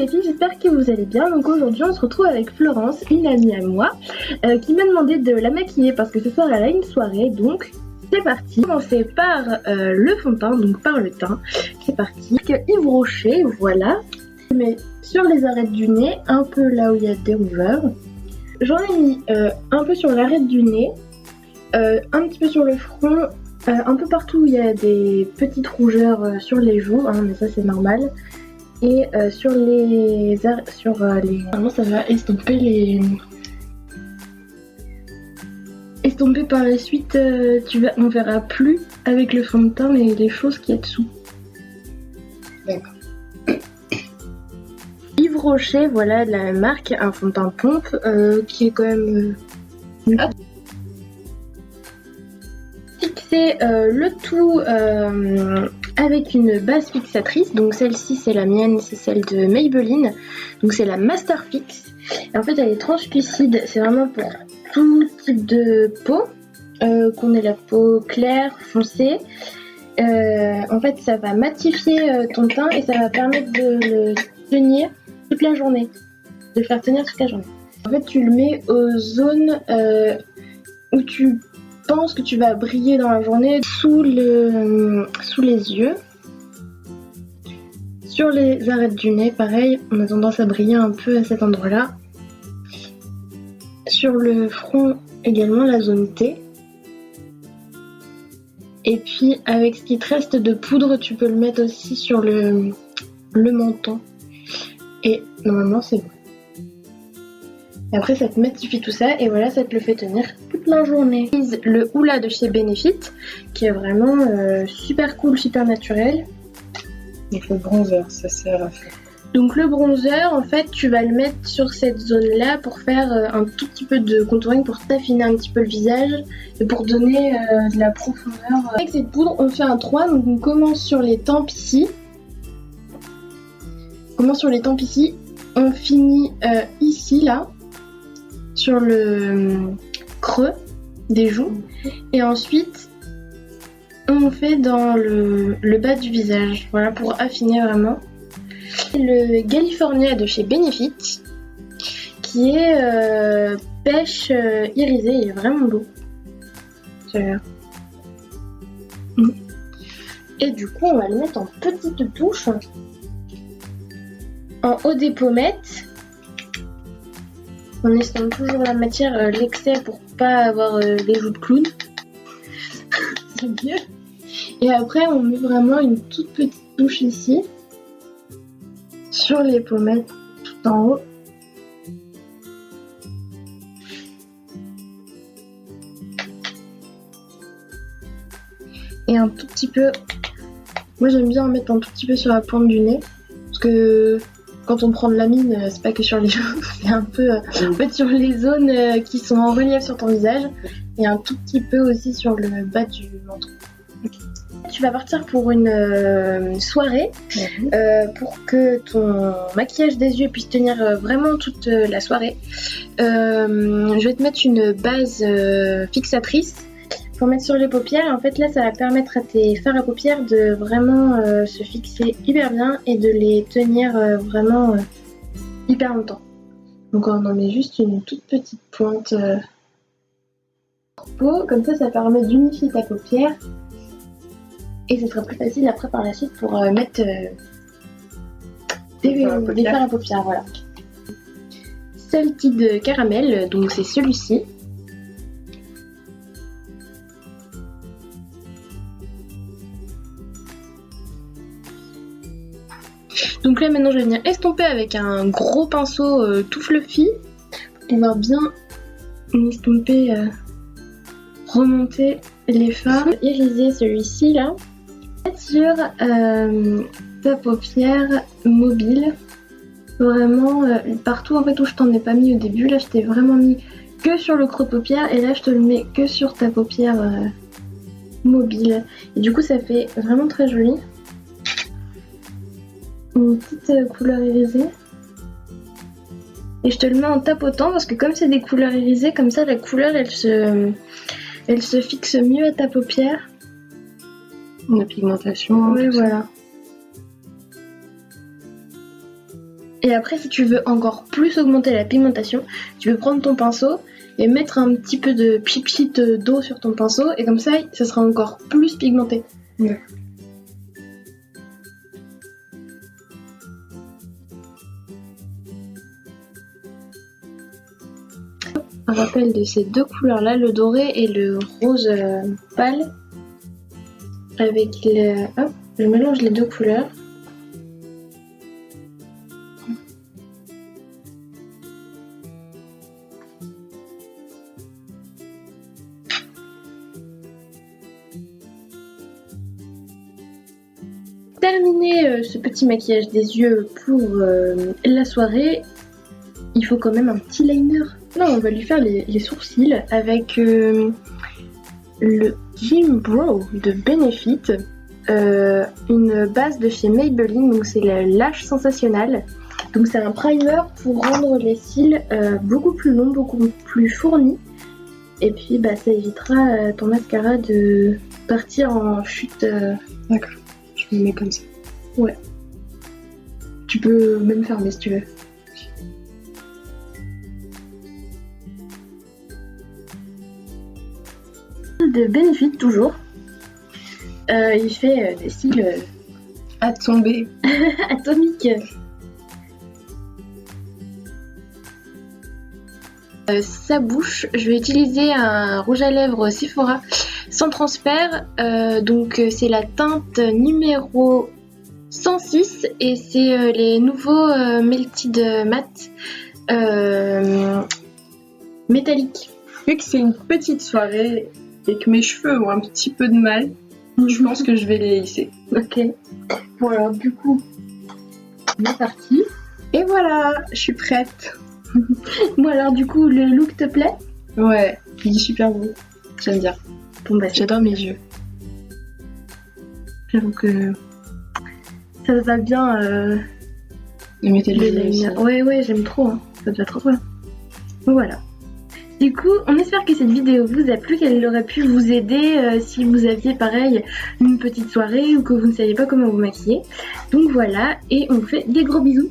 les filles, j'espère que vous allez bien. Donc aujourd'hui on se retrouve avec Florence, une amie à moi, qui m'a demandé de la maquiller parce que ce soir elle a une soirée, donc c'est parti. On fait par le fond de teint, donc par le teint. C'est parti. Yves Rocher, voilà. Je mets sur les arêtes du nez, un peu là où il y a des rougeurs. J'en ai mis un peu sur l'arête du nez, un petit peu sur le front, un peu partout où il y a des petites rougeurs sur les joues, hein, mais ça c'est normal. Et sur les... Normalement ça va estomper Estomper par la suite, on verra plus avec le fond de teint, mais les choses qu'il y a dessous. D'accord. Yves Rocher, voilà, de la même marque, un fond de teint pompe, qui est quand même... Fixer le tout avec une base fixatrice, donc celle-ci c'est la mienne, c'est celle de Maybelline, donc c'est la Master Fix. Et en fait elle est translucide, c'est vraiment pour tout type de peau, qu'on ait la peau claire, foncée. En fait ça va matifier ton teint et ça va permettre de le tenir toute la journée, de le faire tenir toute la journée. En fait tu le mets aux zones où tu penses que tu vas briller dans la journée, sous les yeux, sur les arêtes du nez, pareil, on a tendance à briller un peu à cet endroit-là. Sur le front également, la zone T. Et puis avec ce qui te reste de poudre, tu peux le mettre aussi sur le menton. Et normalement c'est bon. Et après ça te matifie tout ça et voilà, ça te le fait tenir toute la journée. Le Hoola de chez Benefit qui est vraiment super cool, super naturel. Donc le bronzer, ça sert à faire. Donc le bronzer, en fait, tu vas le mettre sur cette zone-là pour faire un tout petit peu de contouring, pour t'affiner un petit peu le visage et pour donner de la profondeur. Avec cette poudre, on fait un 3, donc on commence sur les tempes ici. On finit ici, là, sur le creux des joues. Et ensuite, on fait dans le bas du visage, voilà, pour affiner vraiment. Le California de chez Benefit, qui est pêche irisée, il est vraiment beau. Et du coup, on va le mettre en petites touches, en haut des pommettes. On estompe toujours la matière, l'excès pour pas avoir des joues de clown. C'est mieux. Et après, on met vraiment une toute petite touche ici, sur les pommettes, tout en haut. Et un tout petit peu, moi j'aime bien en mettre un tout petit peu sur la pointe du nez, parce que quand on prend de la mine, c'est pas que sur les joues, c'est un peu en fait sur les zones qui sont en relief sur ton visage, et un tout petit peu aussi sur le bas du menton. Tu vas partir pour une soirée pour que ton maquillage des yeux puisse tenir vraiment toute la soirée. Je vais te mettre une base fixatrice pour mettre sur les paupières. En fait là ça va permettre à tes fards à paupières de vraiment se fixer hyper bien et de les tenir vraiment hyper longtemps. Donc on en met juste une toute petite pointe peau, comme ça permet d'unifier ta paupière. Et ce sera plus facile après par la suite pour mettre des fards à paupières, voilà. Salted caramel, donc c'est celui-ci. Donc là maintenant je vais venir estomper avec un gros pinceau tout fluffy pour pouvoir bien estomper, remonter les fards. Iriser celui-ci là. Sur ta paupière mobile, vraiment partout en fait où je t'en ai pas mis au début, là je t'ai vraiment mis que sur le creux de paupière et là je te le mets que sur ta paupière mobile et du coup ça fait vraiment très joli, une petite couleur irisée et je te le mets en tapotant parce que comme c'est des couleurs irisées, comme ça la couleur elle se fixe mieux à ta paupière. La pigmentation. Oui, voilà. Et après, si tu veux encore plus augmenter la pigmentation, tu peux prendre ton pinceau et mettre un petit peu de pipite d'eau sur ton pinceau et comme ça sera encore plus pigmenté. Ouais. Un rappel de ces deux couleurs là, le doré et le rose pâle, avec je mélange les deux couleurs. Terminer ce petit maquillage des yeux pour la soirée, il faut quand même un petit liner. Là, on va lui faire les sourcils avec le Gym Brow de Benefit, une base de chez Maybelline, donc c'est le Lash Sensationnel. Donc c'est un primer pour rendre les cils beaucoup plus longs, beaucoup plus fournis. Et puis bah, ça évitera ton mascara de partir en chute. D'accord, je me mets comme ça. Ouais. Tu peux même fermer si tu veux. De Benefit toujours. Il fait des cils À tomber. atomiques. Sa bouche, je vais utiliser un rouge à lèvres Sephora sans transfert. Donc c'est la teinte numéro 106 et c'est les nouveaux Melted Matte métalliques. Vu que c'est une petite soirée et que mes cheveux ont un petit peu de mal, je pense que je vais les lisser. Ok. Bon alors du coup, on est parti. Et voilà, je suis prête. Bon alors du coup, le look te plaît? Ouais, il est super beau. J'aime bien. Bon bah J'adore mes yeux. j'avoue que ça va bien De mettre le les yeux liner. aussi. Ouais, j'aime trop, hein. Ça devient trop bien. Voilà. Du coup, on espère que cette vidéo vous a plu, qu'elle aurait pu vous aider si vous aviez pareil une petite soirée ou que vous ne saviez pas comment vous maquiller. Donc voilà, et on vous fait des gros bisous.